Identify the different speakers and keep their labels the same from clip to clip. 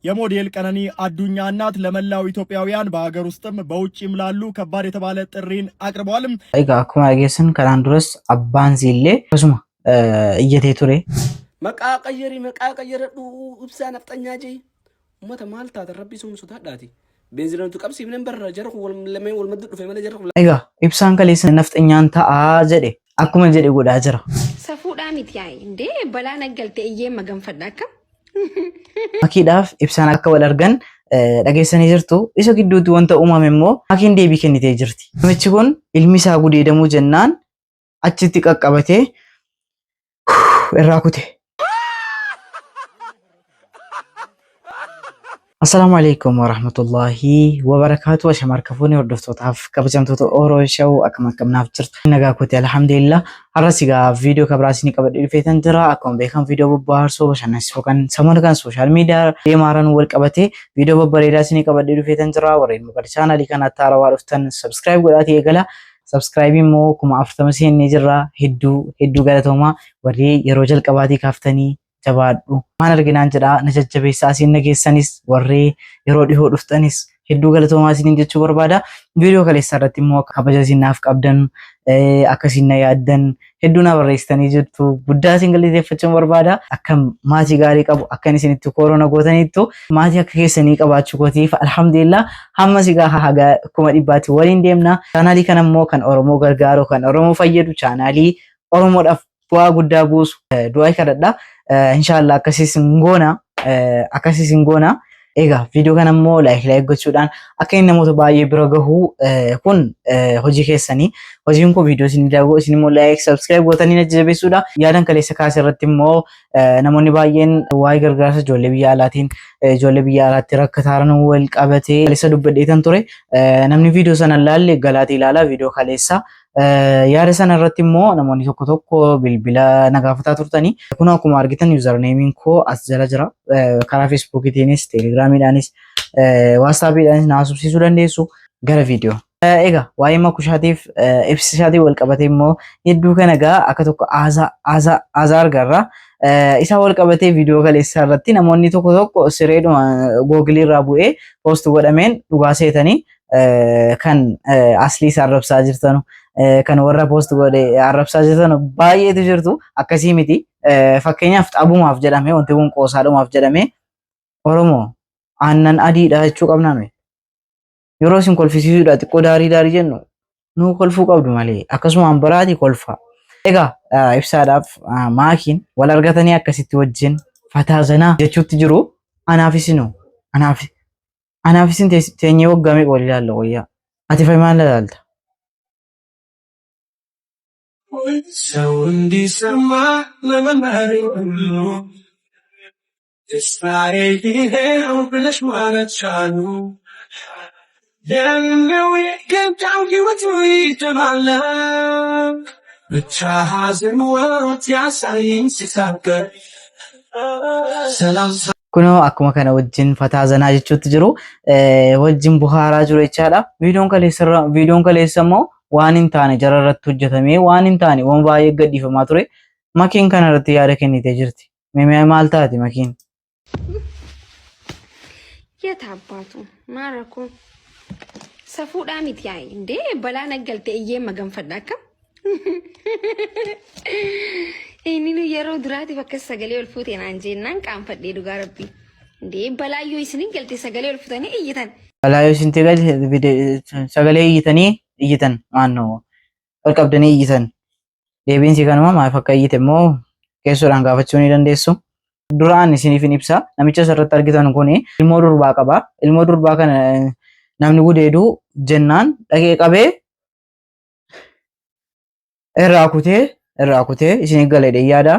Speaker 1: የሞዴል ቀነኒ አዱኛ እናት ለመላው ኢትዮጵያውያን በሀገር ውስጥም በውጭም ላሉ ከባድ የተባለ ጥሪን አቅርበዋል።
Speaker 2: አይጋ አኩማ ያገስን ከላን ድረስ አባን ሲሌ ከሱማ እየቴ ቱሬ
Speaker 3: መቃ ቀየረዱ እብሳ ነፍጠኛ ጂ ኡመተ ማልታ ተረቢ ሱም ሱታዳቲ ቤንዚለንቱ ቀብሲ ምንም በር ጀርኩ ለምን ወልመድ ዱፈ መለ ጀርኩ
Speaker 2: አይጋ ኢብሳን ከሌስ ነፍጠኛን ታአ ጀዴ አኩማ ጀዴ ጎዳ ጀራ
Speaker 4: ሰፉዳ ሚትያይ እንዴ በላ ነገልቴ እየ መገንፈዳከ
Speaker 2: ማኪዳፍ ኢብሳን አከ ወለርገን dhageessanii jirtu isa gidduutti wanta uumame immoo maakiin deebii kennitee jirti. Namichi kun ilmi isaa gudeedamuu jennaan achitti qaqqabatee irraa kute. Assalamu alaikum warahmatullahi wabarakatuh. Ashamar kafuuni hordoftotaaf kabajamtoota Oromoo Show akkam naaf jirtu. Nagaa kooti alhamdulillah. Har'as egaa viidiyoo kabiraasni qabadhee dhufeetan jira. Akkuma beekamu viidiyoo bobbaarsoo bashannansiisoo kan samoona kan sooshaal miidiyaa deemaaran wal qabatee viidiyoo babbareedaasni qabadhee dhufeetan jira. Warreen maqaa chaanaalii kanatti haarawaa dhuftan subscribe godhaatii eegala. Subscribe immoo kuma 40 seennee jirra. Hedduu galatoomaa warri yeroo jalqabaatii kaaftanii jabaadhu maan arginaan jedha na jajjabeessaa isin nageessanis warri yeroo dhihoo dhuftanis hedduu galatoomaa isin jechuu barbaada. Viidiyoo kaleessa irratti immoo kabaja isin naaf qabdan akka isin na yaaddan hedduu na barreessitanii jirtu guddaa isin galateeffachuun barbaada. Akka maatii gaarii qabu akka isinitti koorona gootaniittu maatii akka keessanii qabaachuu kootiif alhamdulillah hamma sigaa haga 100 waliin deemna. Chaanaalii kana immoo kan Oromoo gargaaru kan Oromoo fayyadu chaanaalii Oromoodhaaf bu'aa guddaa buusu du'aa kadhadha. Inshallah akkasiin goona egaa viidiyoo kana immoo like gochuudhaan akka inni namoota baay'ee bira gahu kun hojii keessanii hojiin kun viidiyoo isin daawwatu isin immoo like subscribe gootanii na jabeessuudha. Yaadan kaleessa kaasee irratti immoo namoonni baay'een waa'ee gargaarsa ijoollee biyya alaatti rakkatan wal qabatee kaleessa dubbadheetan ture. Namni viidiyoo sana ilaalle galaatii ilaala viidiyoo kaleessa. Yaada sana irratti immoo namoonni tokko bilbila nagaafataa turtanii kun akkuma argitan username koo as jala jira. Karaa Facebookitiinis Telegiraamiidhaanis WhatsAppiidhaanis na haasofsiisuu dandeessu. Gara viidiyoo egaa waa'ee makushaatiif ibsisaatii wal qabatee immoo hedduu kana egaa akka tokko aaza argarra. Isa wal qabatee viidiyoo kaleessaa irratti namoonni tokko sireedhuma Google irraa bu'ee post godhameen dhugaa seetanii kan aslii arrabsaa jirtanu kan warra post godhe arrabsaa jirtanu baay'eetu jirtu. Akkasii miti. Fakkeenyaaf xabumaaf jedhame wanti kun qoosaadhumaaf jedhame Oromoo aannan adiidha jechuu qabnaan yeroo isin kolfisiisuudha xiqqoo daarii jennu nu kolfuu qabdu malee akkasumaan baraati kolfa. Egaa ibsaadhaaf maakiin wal argatanii akkasitti wajjin fataazanaa jechuutti jiru. Anaaf isin teenyee waggamee wal ilaalla wayyaa ati faymaan ilaalta.
Speaker 5: Saundi sama lemari ulu Israel heo bilash mara chanu Then we get down you to eat mala The chahazin world ya sayin sisaka Salam
Speaker 2: Kunoo akkuma kana wajjin fataazanaa jechuutti jiru wajjin buhaaraa jiru jechaadha. Viidiyoon kaleessa immoo waan hin taane jararratti hojjetamee waan hin taane waan baay'ee gadhiifamaa ture. Makiin kana irratti yaada kennitee jirti. Mee maal taati makiin?
Speaker 4: የታባቱ ማረኩ ሰፉዳ ሚትያይ እንዴ በላ ነገልቴ እየ መገንፈዳከ እኒኑ የሮ ድራቲ ፈከስ ሰገሌ ወልፉቴና እንጂናን ቃንፈዴ ዱጋ ረቢ እንዴ በላዩ ይስኒ ገልቴ ሰገሌ ወልፉተኒ እይተን
Speaker 2: በላዩ ሲንቴ ገል ሰገሌ እይተን ማን ነው ወልቀብደኒ እይተን deebiin si kanuma maaf akka iyyitemo keessoodhaan gaafachuu ni dandeessu. Duraan isiniifin ibsa namicha asirratti argitan kun ilmoo durbaa qaba. Ilmoo durbaa kana namni gudeedu jennaan dhaqee qabee irraa kutee isin galee yaada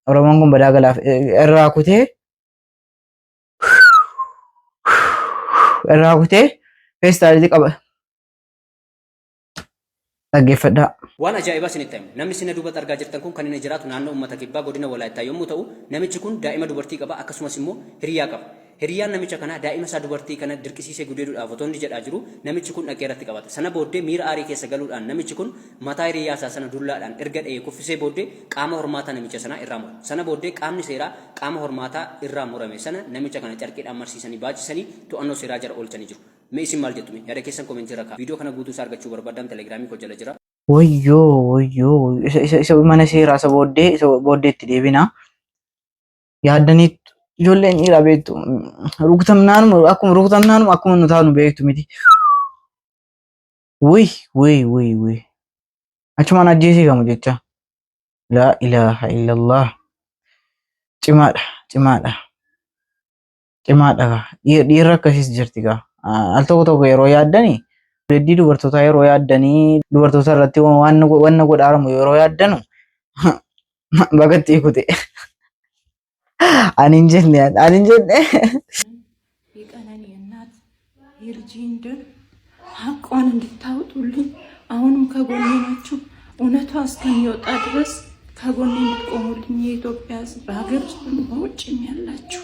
Speaker 2: Oromoon kun badaa galaaf irraa kutee feestaalitti qaba. dhaggeeffadhaa.
Speaker 6: Waan ajaa'ibaa isinitti hime namni isin duubatti argaa jirtan kun kan inni jiraatu naannoo uummata kibbaa godina Walaayittaa yommuu ta'u namichi kun daa'ima dubartii qaba akkasumas immoo hiriyaa qaba. Hiriyaan namicha kanaa daa'ima isaa dubartii kana dirqisiisee gudeeduudhaaf otoo inni jedhaa jiru namichi kun dhaqee irratti qabata. Sana booddee miira aarii keessa galuudhaan namichi kun mataa hiriyaa isaa sana dullaadhaan erga dha'ee kuffisee booddee qaama hormaataa namicha sanaa irraa mura. Sana booddee qaamni seeraa qaama hormaataa irraa murame sana namicha kana carqiidhaan marsiisanii baachisanii to'annoo seeraa jala oolchanii jiru. Mee isin maal jettu? Yaada keessan komentii irra kaa'aa. Viidiyoo kana guutuu isaa argachuu barbaadan telegiraamii koo jala jira.
Speaker 2: Wayyoo isa mana seeraa isa booddeetti deebina. Yaaddanii ijoolleen dhiiraa beektu rukutamnaanuma akkuma nu taanu beektu miti. Wuy achumaan ajjeesee gamu jecha. Laa ilaaha illallah. Cimaadha. Dhiirri akkasiis jirti gaa. Al tokko yeroo yaaddanii Reddii dubartootaa yeroo yaaddanii dubartoota irratti waan godhaaramu yeroo yaaddanu bagatti kute. Anin jenne
Speaker 7: የቀነኒ እናት የልጄን ደም ሀቋን እንድታወጡልኝ አሁንም ከጎኔ ናችሁ። እውነቷ እስከሚወጣ ድረስ ከጎኔ እንድትቆሙልኝ የኢትዮጵያ ሕዝብ በሀገር ውስጥም በውጭም ያላችሁ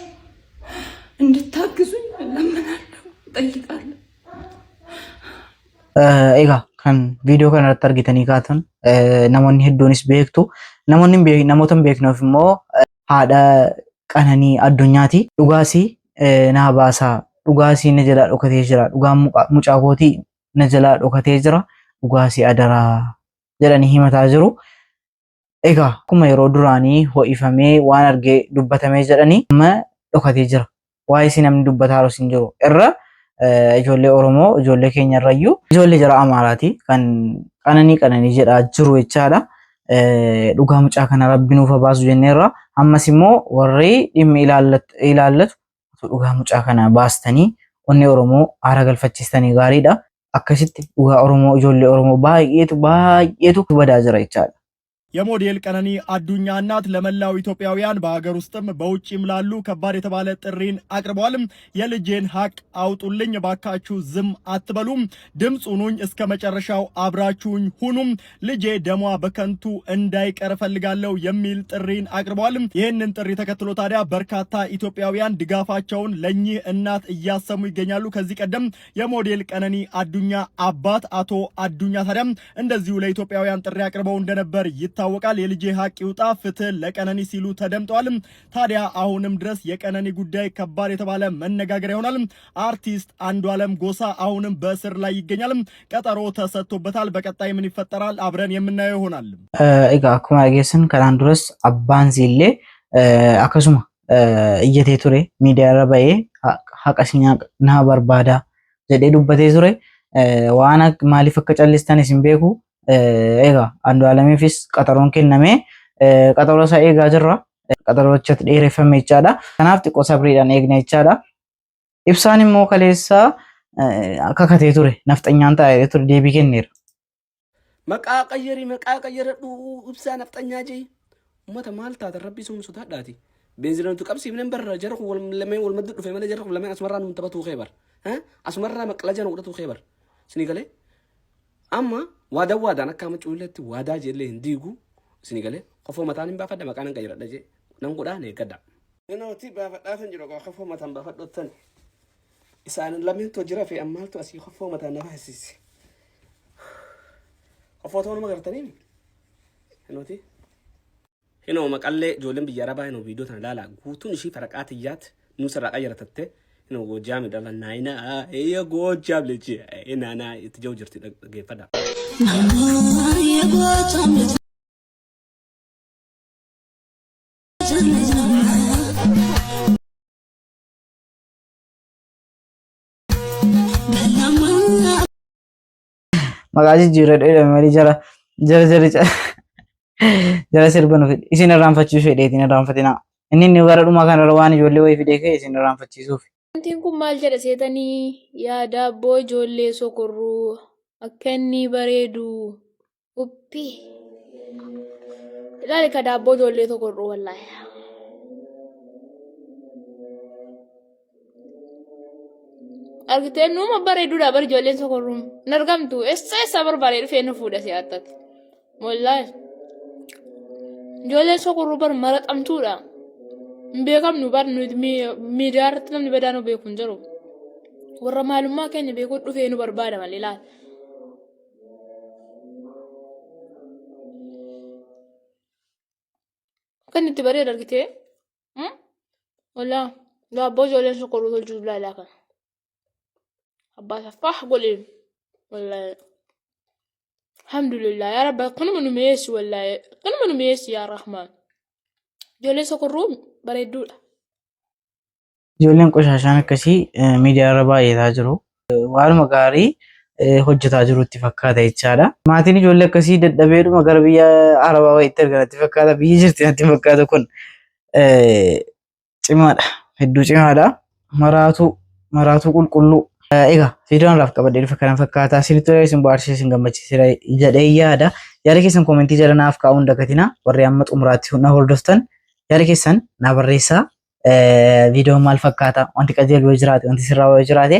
Speaker 7: እንድታግዙኝ እለምናለሁ፣ እጠይቃለሁ።
Speaker 2: Egaa kan viidiyoo kana irratti argitanii kaatan namoonni hedduunis beektu. Namoota hin beekneef immoo haadha Qananii Addunyaati. Dhugaasii naa baasaa. Dhugaasii na jalaa dhokatee jira. Dhugaan mucaa kootii na jalaa dhokatee jira. Dhugaasii adaraa jedhanii himataa jiru. Egaa akkuma yeroo duraanii ho'ifamee waan argee dubbatamee jedhanii amma dhokatee jira. Waa'ee isin namni dubbataa hin jiru. Irra ijoollee Oromoo ijoollee keenya irrayyuu ijoollee jara Amaaraati kan Qananii jedhaa jiru jechaadha. Dhugaa mucaa kana Rabbi nuuf baasu jenneerra. Ammas immoo warri dhimmi ilaallatu dhugaa mucaa kana baastanii onnee Oromoo aara galfachiistanii gaariidha. Akkasitti dhugaa Oromoo ijoollee Oromoo baay'eetu badaa jira jechaadha.
Speaker 1: የሞዴል ቀነኒ አዱኛ እናት ለመላው ኢትዮጵያውያን በሀገር ውስጥም በውጭም ላሉ ከባድ የተባለ ጥሪን አቅርበዋል። የልጄን ሀቅ አውጡልኝ፣ ባካችሁ ዝም አትበሉም፣ ድምፅ ሁኑኝ፣ እስከ መጨረሻው አብራችሁኝ ሁኑም፣ ልጄ ደሟ በከንቱ እንዳይቀር ፈልጋለሁ የሚል ጥሪን አቅርበዋል። ይህንን ጥሪ ተከትሎ ታዲያ በርካታ ኢትዮጵያውያን ድጋፋቸውን ለኚህ እናት እያሰሙ ይገኛሉ። ከዚህ ቀደም የሞዴል ቀነኒ አዱኛ አባት አቶ አዱኛ ታዲያ እንደዚሁ ለኢትዮጵያውያን ጥሪ አቅርበው እንደነበር ይታወቃል። የልጄ ሀቅ ይውጣ፣ ፍትህ ለቀነኒ ሲሉ ተደምጠዋል። ታዲያ አሁንም ድረስ የቀነኒ ጉዳይ ከባድ የተባለ መነጋገሪያ ይሆናል። አርቲስት አንዱዓለም ጎሳ አሁንም በእስር ላይ ይገኛል። ቀጠሮ ተሰጥቶበታል። በቀጣይ ምን ይፈጠራል አብረን የምናየው ይሆናል።
Speaker 2: Egaa akkuma dhageessan kanaan duras abbaan illee akkasuma iyyatee ture miidiyaa irra bahee haqa naa barbaada jedhee dubbatee ture. Waan maaliif akka callistan isin beeku. Egaa Andu'aalamiifis qaxaroon kennamee qaxaroo isaa eegaa jirra. Qaxaroochatti dheereffame jechaadha. Kanaaf xiqqoo sabriidhaan eegna jechaadha. Ibsaan immoo kaleessaa kakatee ture. Nafxanyaan taa'ee ture deebii kenneera.
Speaker 3: Maqaa qayyaradhu ibsaa nafxanyaa jee uummata maal taatan rabbi sun sodaadhaati. Beenzilantu qabsiifneen barra jara kun lameen wal madda dhufe malee jara kun lameen asumarraa nuun taphatuu keebar. Asumarraa maqla jara godhatuu keebar. Sinii galee amma waadaan akka amma cuuletti waadaa jeellee hin diigu sinii galee qofoo mataan hin baafadha maqaan hin qayyaradha jee nan godhaan eeggadha. Namooti baafadhaafan jiru qofoo mataan baafadhottan isaan lameentu jira fi ammaaltu asii qofoo mataan nafa hasiise. Qofoo ta'uu nama gartanii namooti. Hinoo maqallee ijoolleen biyya arabaa hinoo viidiyoo tana ilaalaa guutuun ishii faraqaa xiyyaatti nuusarraa qayyaratatte hinoo goojjaami dhala naayinaa eeyya goojjaam lechi naanaa itti jiru jirti dhaggeeffadha.
Speaker 2: Maqaa jijjiirradha malee jara sirba nu fide isin irraanfachiisuu fedheetiin irraanfatina. Inni gara dhumaa kanarra waan ijoollee wayii fidee ka'e isin irraanfachiisuuf.
Speaker 8: Wantiin kun maal jedha seetanii yaada abboo ijoollee sokorruu akka inni bareedu uppi. Ilaali ka daabboo ijoollee sokorruu wallaahi. argitee nuuma bareeduudha bar ijoolleen sokorruun hin argamtu eessa barbaadee dhufee nu fuudha si'attatti wallaahi ijoolleen sokorruu bar maraxamtuudha hin beekamnu bar miidiyaa irratti namni badaa nu beeku hin jiru warra maalummaa keenya beekuu dhufee nu barbaada malee laal kan itti bareeda argitee wallaahi daabboo ijoolleen sokorruu tolchuuf laalaa kana. أبا صفاح قولي والله الحمد لله يا رب كل من ميسي والله كل من ميسي يا رحمن جولي سكروم بريدولا
Speaker 2: ijoolleen qoshashaan akkasii miidiyaa irra baay'ataa jiru waanuma gaarii hojjetaa jirutti fakkaata jechaadha maatiin ijoollee akkasii dadhabeedhuma gara biyya arabaa wayiitti arganatti fakkaata biyyi jirti natti fakkaata kun cimaadha hedduu cimaadha maraatu qulqulluu egaa viidiyoon raaf qabadee dhufe kana fakkaata isinitti isin bohaarsee isin gammachiisee jedhee yaada keessan koomentii jala naaf kaa'uun dagatina warri amma xumuraatti na hordoftan yaada keessan na barreessaa viidiyoon maal fakkaata wanti qajeeluu jiraate wanti sirraa yoo jiraate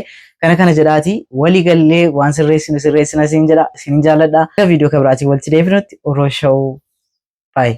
Speaker 2: kana jedhaati walii gallee waan sirreessina isin jedha isin jaalladha viidiyoo kabiraatii walitti deebinutti oroo shawuu baay